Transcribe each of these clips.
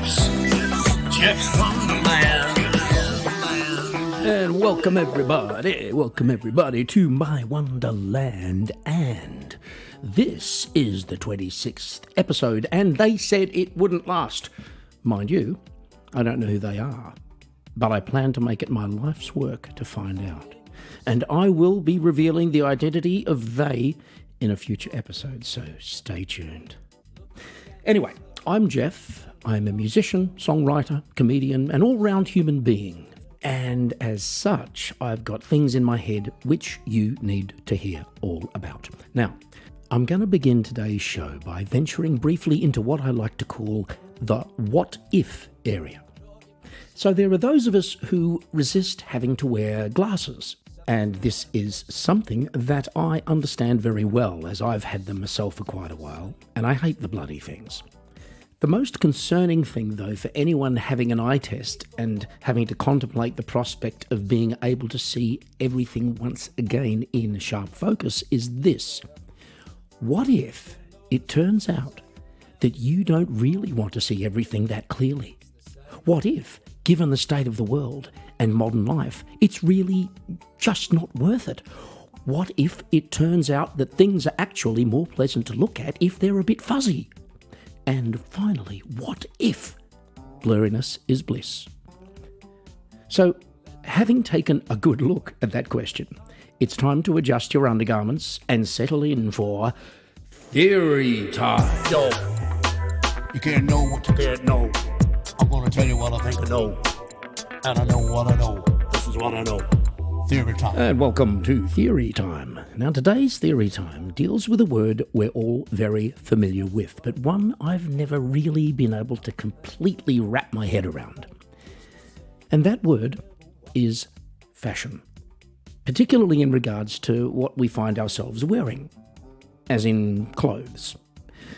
Geoff's Wonderland. And welcome everybody to my Wonderland. And this is the 26th episode, and they said it wouldn't last. Mind you, I don't know who they are, but I plan to make it my life's work to find out. And I will be revealing the identity of they in a future episode, so stay tuned. Anyway, I'm Geoff. I'm a musician, songwriter, comedian, and all-round human being. And as such, I've got things in my head which you need to hear all about. Now, I'm going to begin today's show by venturing briefly into what I like to call the what-if area. So there are those of us who resist having to wear glasses. And this is something that I understand very well, as I've had them myself for quite a while, and I hate the bloody things. The most concerning thing, though, for anyone having an eye test and having to contemplate the prospect of being able to see everything once again in sharp focus is this. What if it turns out that you don't really want to see everything that clearly? What if, given the state of the world and modern life, it's really just not worth it? What if it turns out that things are actually more pleasant to look at if they're a bit fuzzy? And finally, what if blurriness is bliss? So, having taken a good look at that question, it's time to adjust your undergarments and settle in for theory time. Yo, you can't know what you can't know. I'm gonna tell you what I think I know. And I know what I know. This is what I know. Theory time. And welcome to Theory Time. Now, today's Theory Time deals with a word we're all very familiar with, but one I've never really been able to completely wrap my head around. And that word is fashion, particularly in regards to what we find ourselves wearing, as in clothes.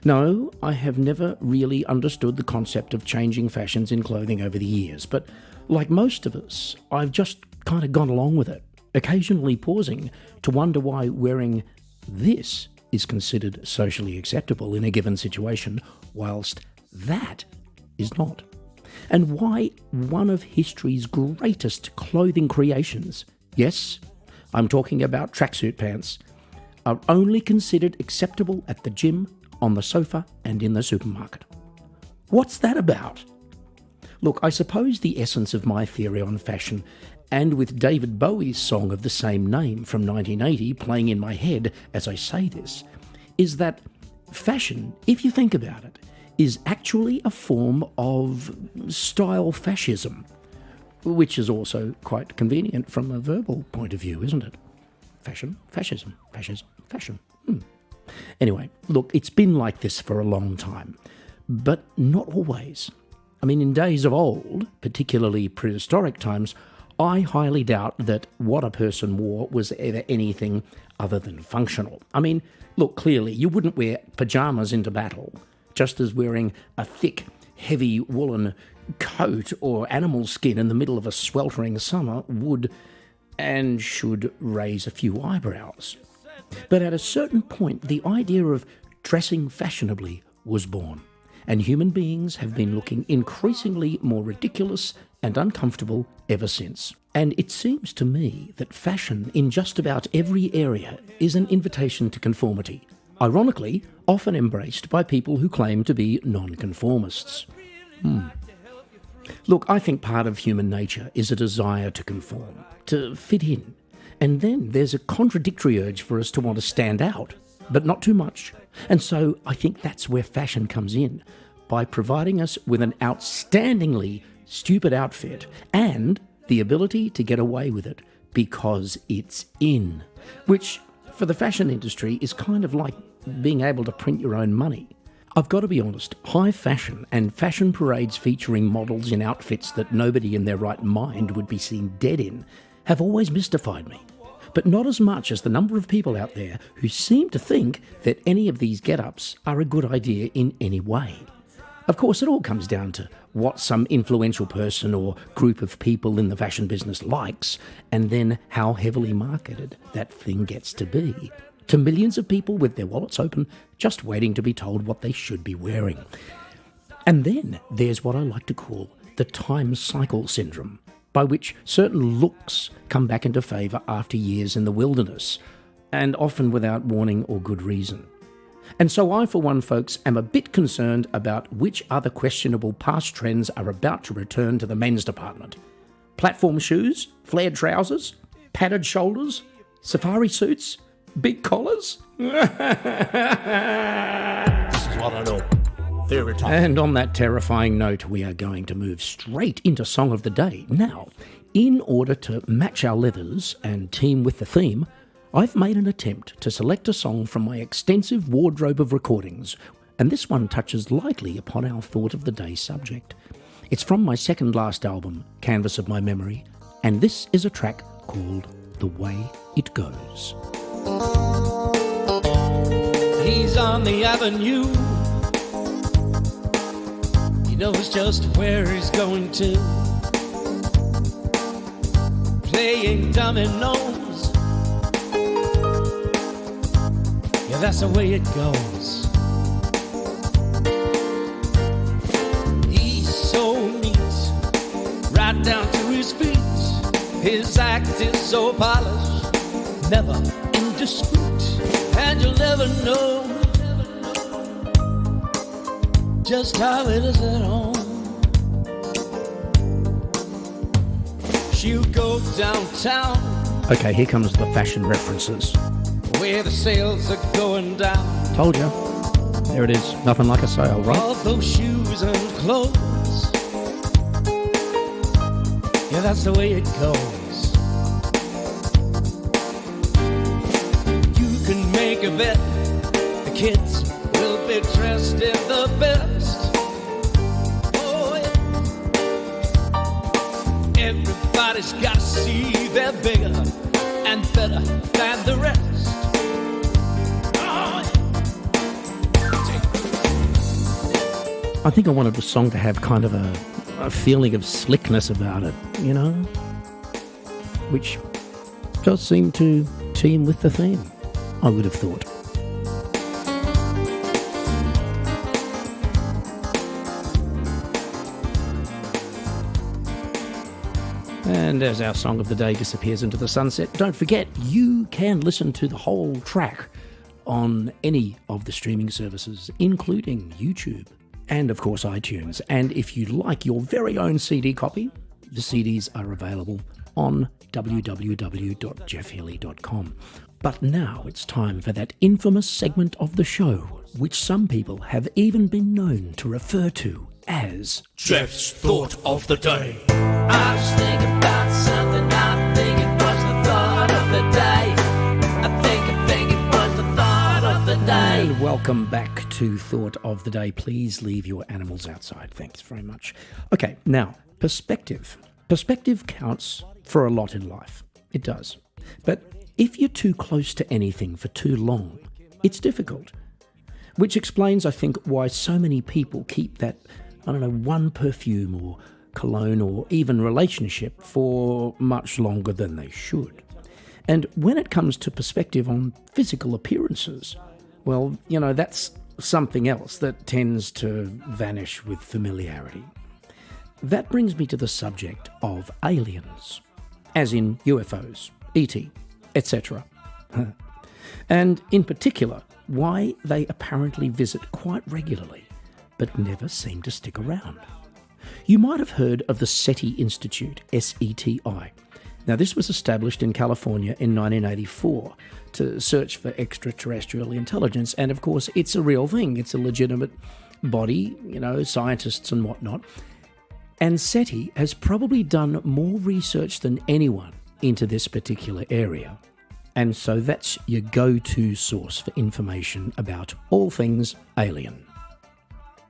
No, I have never really understood the concept of changing fashions in clothing over the years, but like most of us, I've just kind of gone along with it, occasionally pausing to wonder why wearing this is considered socially acceptable in a given situation, whilst that is not. And why one of history's greatest clothing creations, yes, I'm talking about tracksuit pants, are only considered acceptable at the gym, on the sofa, and in the supermarket. What's that about? Look, I suppose the essence of my theory on fashion, and with David Bowie's song of the same name from 1980 playing in my head as I say this, is that fashion, if you think about it, is actually a form of style fascism, which is also quite convenient from a verbal point of view, isn't it? Fashion, fascism, fascism, fashion. Anyway, look, it's been like this for a long time, but not always. I mean, in days of old, particularly prehistoric times, I highly doubt that what a person wore was ever anything other than functional. I mean, look, clearly, you wouldn't wear pajamas into battle, just as wearing a thick, heavy woolen coat or animal skin in the middle of a sweltering summer would and should raise a few eyebrows. But at a certain point, the idea of dressing fashionably was born, and human beings have been looking increasingly more ridiculous and uncomfortable ever since. And it seems to me that fashion in just about every area is an invitation to conformity, ironically, often embraced by people who claim to be nonconformists. Look, I think part of human nature is a desire to conform, to fit in. And then there's a contradictory urge for us to want to stand out, but not too much. And so I think that's where fashion comes in, by providing us with an outstandingly stupid outfit and the ability to get away with it because it's in, which for the fashion industry is kind of like being able to print your own money. I've got to be honest, high fashion and fashion parades featuring models in outfits that nobody in their right mind would be seen dead in have always mystified me, but not as much as the number of people out there who seem to think that any of these get-ups are a good idea in any way. Of course, it all comes down to what some influential person or group of people in the fashion business likes, and then how heavily marketed that thing gets to be, to millions of people with their wallets open, just waiting to be told what they should be wearing. And then there's what I like to call the time cycle syndrome, by which certain looks come back into favour after years in the wilderness, and often without warning or good reason. And so I, for one, folks, am a bit concerned about which other questionable past trends are about to return to the men's department. Platform shoes, flared trousers, padded shoulders, safari suits, big collars. This is what I know. Theory time. And on that terrifying note, we are going to move straight into Song of the Day. Now, in order to match our leathers and team with the theme, I've made an attempt to select a song from my extensive wardrobe of recordings, and this one touches lightly upon our Thought of the Day subject. It's from my second last album, Canvas of My Memory, and this is a track called The Way It Goes. He's on the avenue. He knows just where he's going to. Playing dominoes. Yeah, that's the way it goes. He's so neat, right down to his feet. His act is so polished, never indiscreet. And you'll never know just how it is at home. She'll go downtown. Okay, here comes the fashion references. Where the sales are going down. Told you. There it is. Nothing like a sale, right? All those shoes and clothes. Yeah, that's the way it goes. You can make a bet. The kids will be dressed in the best. Oh, yeah. Everybody's got to see they're bigger and better than the rest. I think I wanted the song to have kind of a feeling of slickness about it, you know? Which does seem to team with the theme, I would have thought. And as our Song of the Day disappears into the sunset, don't forget, you can listen to the whole track on any of the streaming services, including YouTube. And of course iTunes. And if you like your very own CD copy, the CDs are available on www.geoffhealy.com. But now it's time for that infamous segment of the show, which some people have even been known to refer to as Geoff's Thought of the Day. I was thinking about something, I think it was the thought of the day. I think it was the thought of the day. And welcome back to Thought of the Day. Please leave your animals outside. Thanks very much. Okay, now, perspective. Perspective counts for a lot in life. It does. But if you're too close to anything for too long, it's difficult. Which explains, I think, why so many people keep that, one perfume or cologne or even relationship for much longer than they should. And when it comes to perspective on physical appearances, well, that's something else that tends to vanish with familiarity. That brings me to the subject of aliens, as in UFOs, ET, etc. And in particular, why they apparently visit quite regularly, but never seem to stick around. You might have heard of the SETI Institute, SETI. Now, this was established in California in 1984 to search for extraterrestrial intelligence, and of course, it's a real thing. It's a legitimate body, scientists and whatnot. And SETI has probably done more research than anyone into this particular area. And so that's your go-to source for information about all things alien.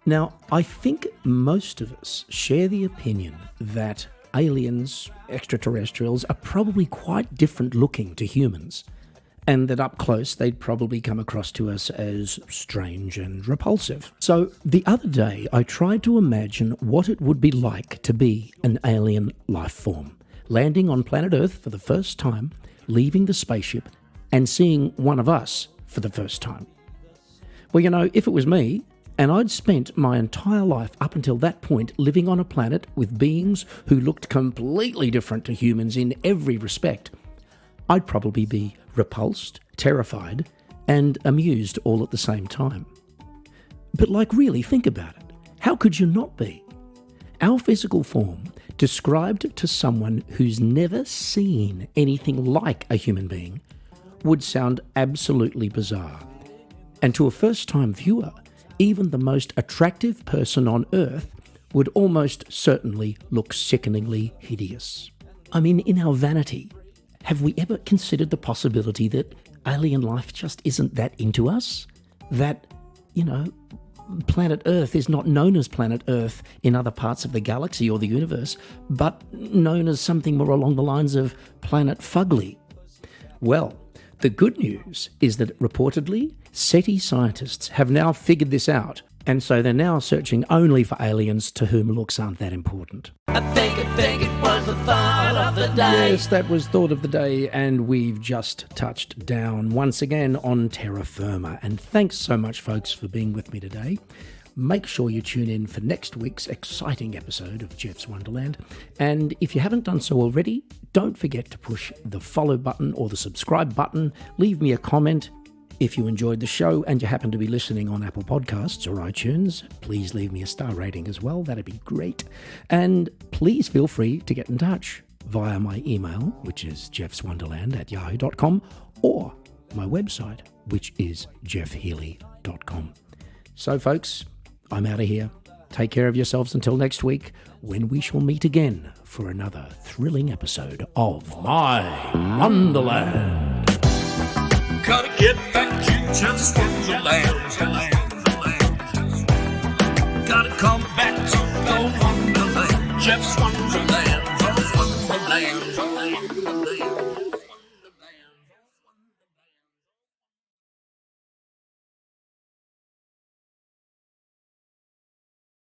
Now, I think most of us share the opinion that aliens, extraterrestrials, are probably quite different looking to humans, and that up close they'd probably come across to us as strange and repulsive. So the other day I tried to imagine what it would be like to be an alien life form, landing on planet Earth for the first time, leaving the spaceship, and seeing one of us for the first time. Well, if it was me, And I'd spent my entire life up until that point living on a planet with beings who looked completely different to humans in every respect. I'd probably be repulsed, terrified, and amused all at the same time. But really, think about it. How could you not be? Our physical form, described to someone who's never seen anything like a human being, would sound absolutely bizarre. And to a first-time viewer, even the most attractive person on Earth would almost certainly look sickeningly hideous. I mean, in our vanity, have we ever considered the possibility that alien life just isn't that into us? That, planet Earth is not known as planet Earth in other parts of the galaxy or the universe, but known as something more along the lines of planet Fugly. Well, the good news is that reportedly, SETI scientists have now figured this out, and so they're now searching only for aliens to whom looks aren't that important. I think it was the thought of the day. Yes, that was Thought of the Day, and we've just touched down once again on terra firma. And thanks so much, folks, for being with me today. Make sure you tune in for next week's exciting episode of Geoff's Wonderland. And if you haven't done so already, don't forget to push the follow button or the subscribe button. Leave me a comment. If you enjoyed the show and you happen to be listening on Apple Podcasts or iTunes, please leave me a star rating as well. That'd be great. And please feel free to get in touch via my email, which is geoffswonderland@yahoo.com, or my website, which is geoffhealy.com. So, folks, I'm out of here. Take care of yourselves until next week, when we shall meet again for another thrilling episode of My Wonderland. Gotta get back to Geoff's Wonderland. Gotta come back to the Wonderland. Geoff's Wonderland.